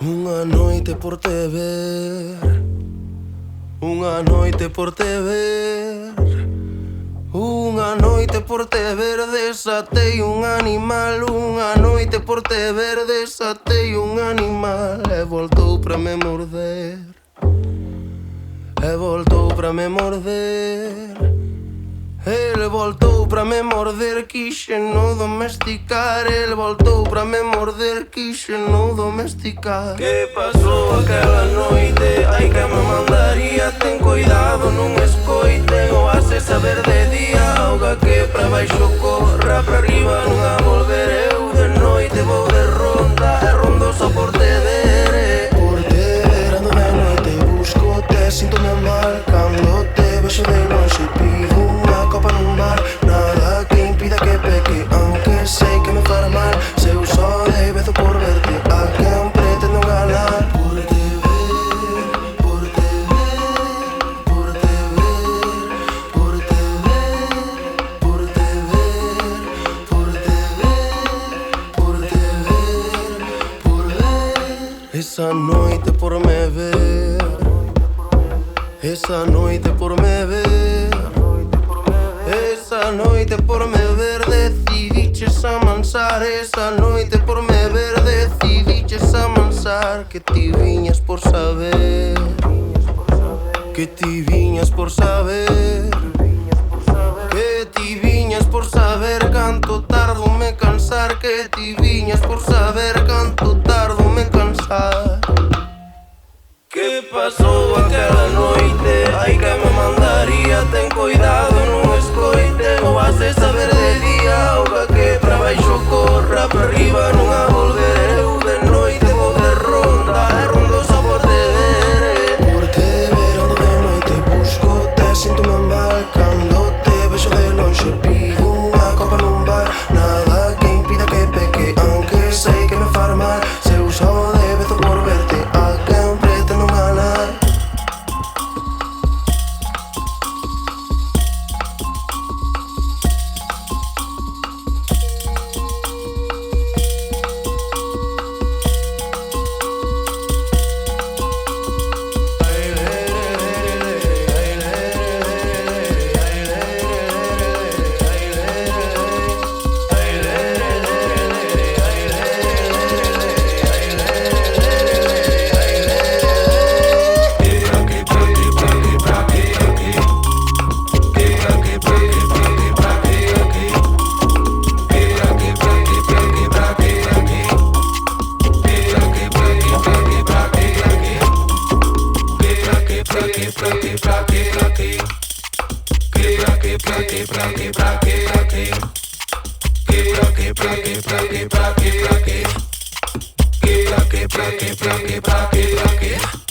Unha noite por te ver, unha noite por te ver, unha noite por te ver, desatei un animal. Unha noite por te ver, desatei un animal. E voltou pra me morder, e voltou pra me morder. Ele voltou pra me morder, quixeno domesticar. Ele voltou pra me morder, quixeno domesticar. Que pasou aquela noite? Ai que me mandaría. Ten cuidado, non escoiten ou hace saber de día. Auga que pra baixo corra, pra arriba non a volver. Eu de noite vou de ronda, e rondo só por te ver. Por te ver ando de noite, busco te, síntome mal. Cando te vexo de longe pido unha copa nun bar. Nada que impida que peque, aunque sei que me fará mal. Se eu só dei bezo por verte, a quen pretendo enganar. Por te ver, por te ver, por te ver, por te ver, por te ver, por te ver, por te ver, por ver. Esa noite por me ver, esa noite por me ver, esa noite por me ver, decidiches amansar. Esa noite por me ver, decidiches amansar. Que ti viñas por saber, que ti viñas por saber, que ti viñas por saber canto tardo me cansar. Que ti viñas por saber canto tardo me cansar. Que pasou aquela noite? Ai que me mandaría. Ten cuidado, non escoite ou hace saber de día. Auga que pra baixo corra, pra arriba non a volver. Eu de noite vou de ronda, e rondo só por te ver. Por te ver ando de noite, busco te, síntome mal. Cando te vexo de longe pido unha copa nun bar. Nada que impida que peque, aunque sei que me fará mal. Se eu só de bezo por verte, a quen pretendo enganar. Pra quê?